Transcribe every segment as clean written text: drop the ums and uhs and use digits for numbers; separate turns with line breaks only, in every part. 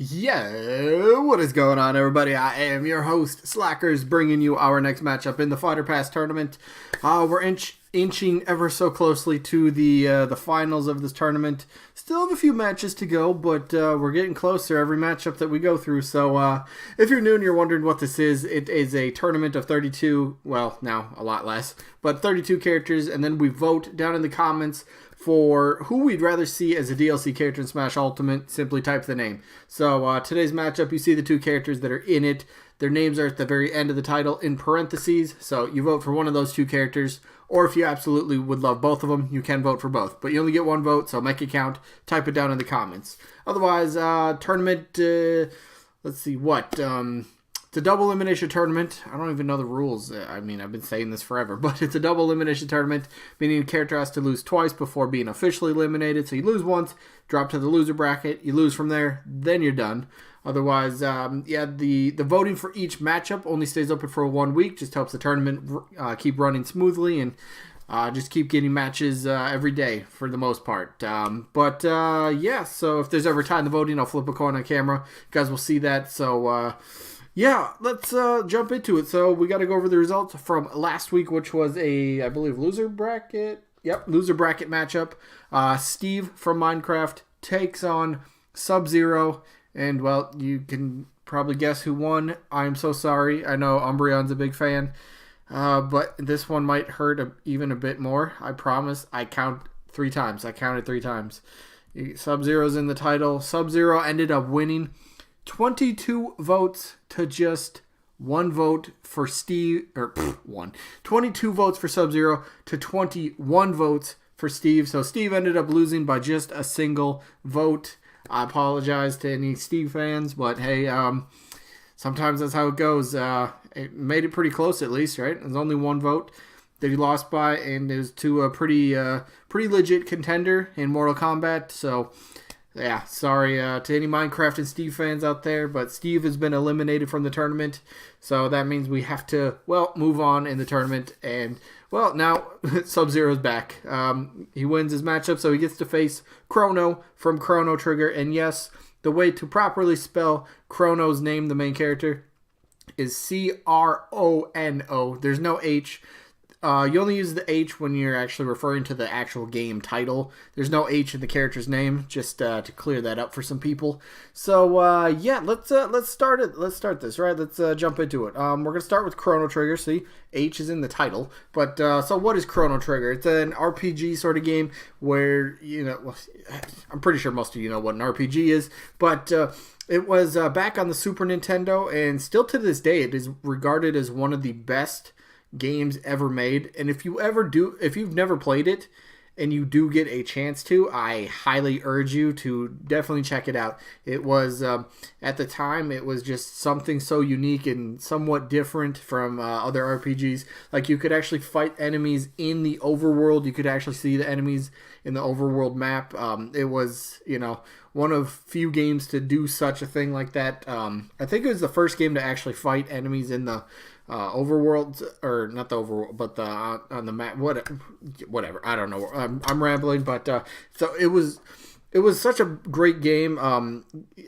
Yeah, what is going on, everybody? I am your host, Slackerz, bringing you our next matchup in the Fighter Pass tournament. We're inching ever so closely to the finals of this tournament. Still have a few matches to go, but we're getting closer every matchup that we go through. So if you're new and you're wondering what this is, it is a tournament of 32, well, now a lot less, but 32 characters, and then we vote down in the comments for who we'd rather see as a DLC character in Smash Ultimate. Simply type the name. So today's matchup, you see the two characters that are in it. Their names are at the very end of the title in parentheses. So you vote for one of those two characters, or if you absolutely would love both of them, you can vote for both. But you only get one vote, so make it count. Type it down in the comments. Otherwise, tournament, let's see, what? It's a double elimination tournament. I don't even know the rules. I mean, I've been saying this forever, but it's a double elimination tournament, meaning a character has to lose twice before being officially eliminated. So you lose once, drop to the loser bracket, you lose from there, then you're done. Otherwise, the voting for each matchup only stays open for 1 week. Just helps the tournament keep running smoothly and just keep getting matches every day for the most part. So if there's ever time in the voting, I'll flip a coin on camera. You guys will see that. So, let's jump into it. So we got to go over the results from last week, which was I believe, loser bracket. Yep, loser bracket matchup. Steve from Minecraft takes on Sub-Zero. And, well, you can probably guess who won. I'm so sorry. I know Umbreon's a big fan. But this one might hurt even a bit more. I promise. I count 3 times. I counted 3 times. Sub-Zero's in the title. Sub-Zero ended up winning 22 votes to just 1 vote for Steve. 22 votes for Sub-Zero to 21 votes for Steve. So Steve ended up losing by just a single vote. I apologize to any Steve fans, but hey, sometimes that's how it goes. It made it pretty close at least, right? There's only 1 vote that he lost by, and it was to a pretty legit contender in Mortal Kombat. So, yeah, sorry to any Minecraft and Steve fans out there, but Steve has been eliminated from the tournament. So that means we have to, move on in the tournament. And, now Sub-Zero's back. He wins his matchup, so he gets to face Crono from Chrono Trigger. And yes, the way to properly spell Crono's name, the main character, is C-R-O-N-O. There's no H. You only use the H when you're actually referring to the actual game title. There's no H in the character's name, just to clear that up for some people. So let's start it. Let's start this, right? Let's jump into it. We're gonna start with Chrono Trigger. See, H is in the title. But so what is Chrono Trigger? It's an RPG sort of game where I'm pretty sure most of you know what an RPG is, but it was back on the Super Nintendo, and still to this day, it is regarded as one of the best games ever made. And if you've never played it and you do get a chance to, I highly urge you to definitely check it out. It was at the time, it was just something so unique and somewhat different from other RPGs. Like, you could actually fight enemies in the overworld. You could actually see the enemies in the overworld map. It was one of few games to do such a thing like that. I think it was the first game to actually fight enemies in the overworld, or not the overworld, but on the map. Whatever. I don't know. I'm rambling, but so it was such a great game.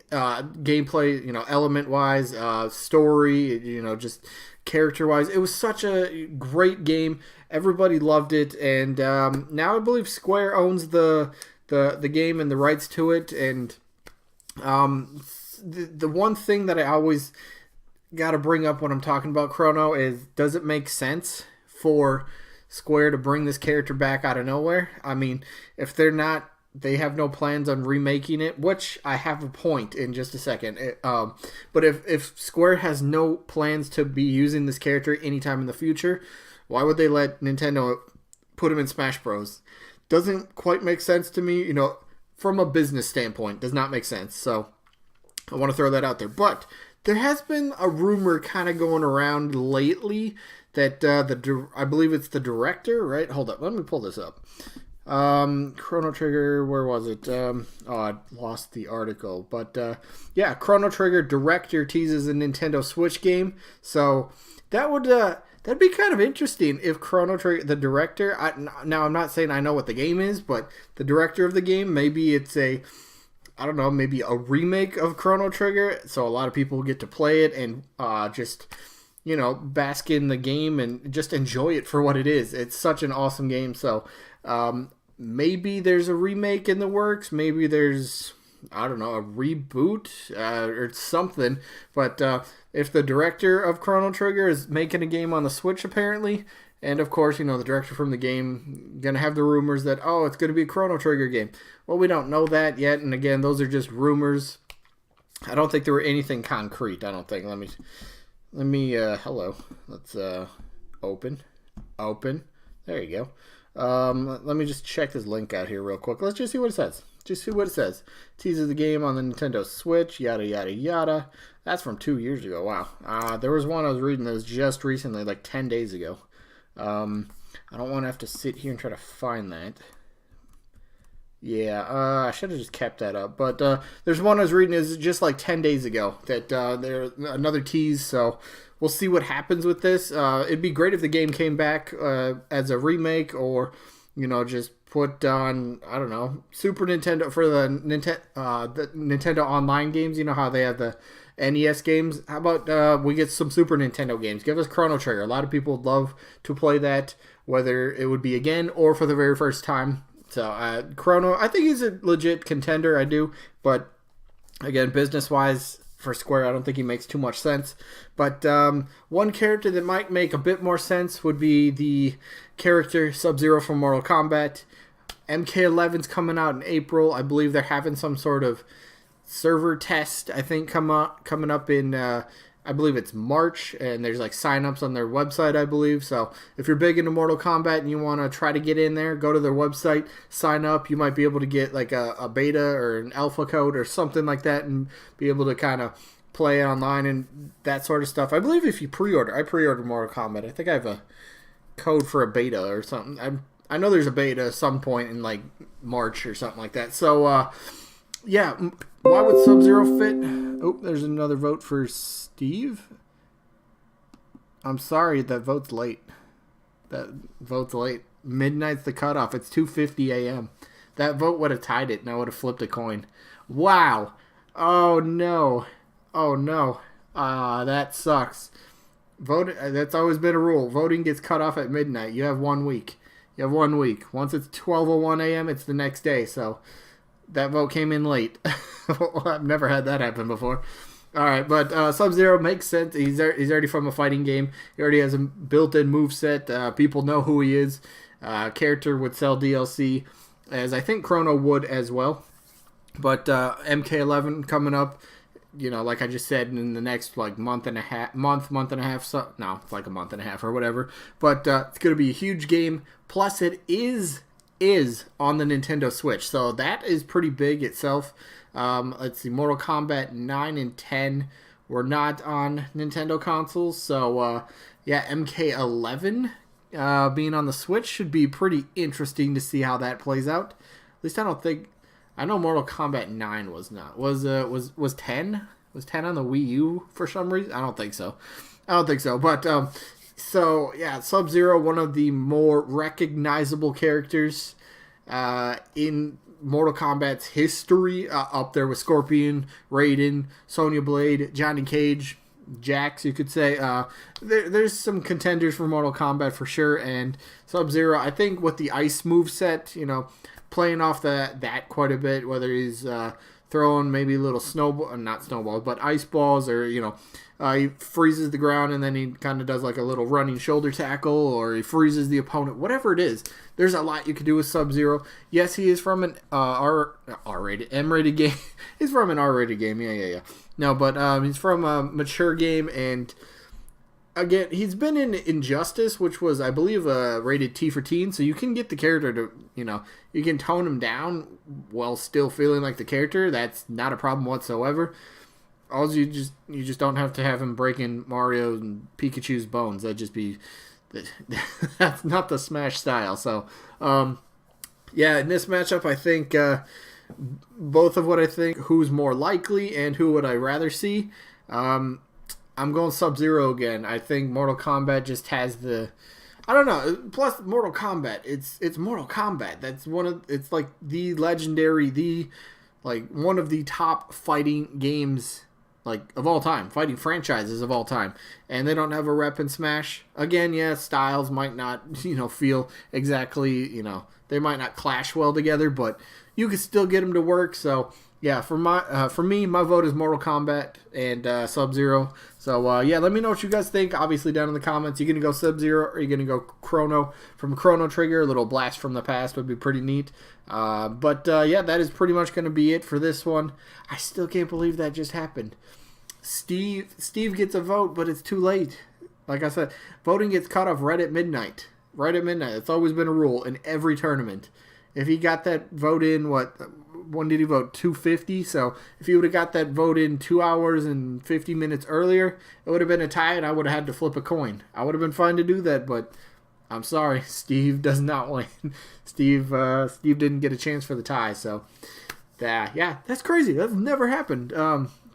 Gameplay, element wise, story, just character wise, it was such a great game. Everybody loved it, and now I believe Square owns the game and the rights to it. And the one thing that I always got to bring up when I'm talking about Crono is, does it make sense for Square to bring this character back out of nowhere? I mean, if they have no plans on remaking it, which I have a point in just a second. But if Square has no plans to be using this character anytime in the future, why would they let Nintendo put him in Smash Bros? Doesn't quite make sense to me. From a business standpoint, does not make sense. So I want to throw that out there. But there has been a rumor kind of going around lately that I believe it's the director, right? Hold up, let me pull this up. Chrono Trigger, where was it? I lost the article. But Chrono Trigger director teases a Nintendo Switch game. So that'd be kind of interesting if Chrono Trigger, the director. Now I'm not saying I know what the game is, but the director of the game, maybe it's a I don't know, maybe a remake of Chrono Trigger, so a lot of people get to play it and just bask in the game and just enjoy it for what it is. It's such an awesome game. So maybe there's a remake in the works. Maybe there's, I don't know, a reboot or something. But if the director of Chrono Trigger is making a game on the Switch, apparently, and of course, the director from the game gonna have the rumors that, oh, it's gonna be a Chrono Trigger game. Well, we don't know that yet, and again, those are just rumors. I don't think there were anything concrete. I don't think. Let me. Hello. Let's open. There you go. Let me just check this link out here real quick. Let's just see what it says. Teases the game on the Nintendo Switch. Yada yada yada. That's from 2 years ago. Wow. There was one I was reading that was just recently, like 10 days ago. I don't want to have to sit here and try to find that. Yeah, I should have just kept that up. But there's one I was reading is just like 10 days ago that there's another tease. So we'll see what happens with this. It'd be great if the game came back as a remake or, just put on, I don't know, Super Nintendo for the Nintendo Online games. You know how they have the NES games. How about we get some Super Nintendo games? Give us Chrono Trigger. A lot of people would love to play that, whether it would be again or for the very first time. So Crono, I think he's a legit contender. I do, but again, business-wise for Square, I don't think he makes too much sense. But one character that might make a bit more sense would be the character Sub-Zero from Mortal Kombat. MK11's coming out in April. I believe they're having some sort of server test, I think, coming up in, I believe it's March, and there's like sign-ups on their website, I believe. So if you're big into Mortal Kombat and you want to try to get in there, go to their website, sign up. You might be able to get like a beta or an alpha code or something like that and be able to kind of play online and that sort of stuff. I believe if you pre-order, I pre-ordered Mortal Kombat. I think I have a code for a beta or something. I know there's a beta at some point in like March or something like that. So, yeah, why would Sub-Zero fit? Oh, there's another vote for Steve. I'm sorry, that vote's late. Midnight's the cutoff. It's 2:50 a.m. That vote would have tied it, and I would have flipped a coin. Wow. Oh, no. That sucks. That's always been a rule. Voting gets cut off at midnight. You have 1 week. Once it's 12:01 a.m., it's the next day, so that vote came in late. I've never had that happen before. All right, but Sub-Zero makes sense. He's already from a fighting game. He already has a built-in moveset. People know who he is. Character would sell DLC, as I think Crono would as well. But MK11 coming up, like I just said, in the next like month and a half. So, no, it's like a month and a half or whatever. But it's going to be a huge game. Plus, it is on the Nintendo Switch, so that is pretty big itself. Let's see, Mortal Kombat 9 and 10 were not on Nintendo consoles, so yeah, MK11 being on the Switch should be pretty interesting to see how that plays out. At least I know Mortal Kombat 9 was not. Was 10? Was 10 on the Wii U for some reason? I don't think so. But so yeah, Sub-Zero, one of the more recognizable characters in Mortal Kombat's history, up there with Scorpion, Raiden, Sonya Blade, Johnny Cage, Jax, you could say. There's some contenders for Mortal Kombat for sure, and Sub-Zero, I think with the ice moveset, playing off that quite a bit, whether he's throwing maybe little not snowballs, but ice balls, or, he freezes the ground and then he kind of does like a little running shoulder tackle, or he freezes the opponent, whatever it is. There's a lot you could do with Sub-Zero. Yes, he is from an M-rated game. He's from an R-rated game, yeah. No, but he's from a mature game, and again, he's been in Injustice, which was, I believe, rated T for teen, so you can get the character to, you can tone him down while still feeling like the character. That's not a problem whatsoever. All you just don't have to have him breaking Mario and Pikachu's bones. That'd just be, that's not the Smash style. So, yeah, in this matchup, I think both of what I think, who's more likely and who would I rather see. I'm going Sub-Zero again. I think Mortal Kombat just has the, I don't know. Plus, Mortal Kombat, it's Mortal Kombat. It's like the legendary, like one of the top fighting games like of all time, fighting franchises of all time, and they don't have a rep in Smash. Again, yeah, styles might not, feel exactly, they might not clash well together, but you can still get them to work. So yeah, for me, my vote is Mortal Kombat and Sub-Zero. So yeah, let me know what you guys think. Obviously, down in the comments, you gonna go Sub-Zero or you gonna go Crono? From Chrono Trigger, a little blast from the past would be pretty neat. But yeah, that is pretty much gonna be it for this one. I still can't believe that just happened. Steve gets a vote, but it's too late. Like I said, voting gets cut off right at midnight. Right at midnight. It's always been a rule in every tournament. If he got that vote in, when did he vote? 2:50. So if he would have got that vote in 2 hours and 50 minutes earlier, it would have been a tie, and I would have had to flip a coin. I would have been fine to do that, but I'm sorry, Steve does not win. Steve didn't get a chance for the tie. So yeah, that's crazy. That's never happened.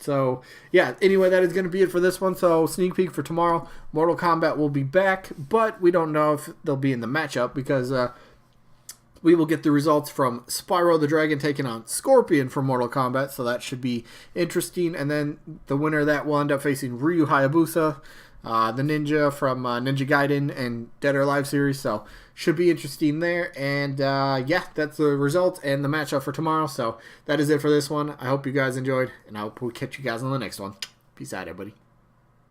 So, yeah, anyway, that is going to be it for this one. So, sneak peek for tomorrow. Mortal Kombat will be back, but we don't know if they'll be in the matchup because we will get the results from Spyro the Dragon taking on Scorpion from Mortal Kombat, so that should be interesting. And then the winner of that will end up facing Ryu Hayabusa, the ninja from Ninja Gaiden and Dead or Alive series, so should be interesting there. And yeah, that's the results and the matchup for tomorrow. So that is it for this one. I hope you guys enjoyed, and I hope we catch you guys on the next one. Peace out, everybody.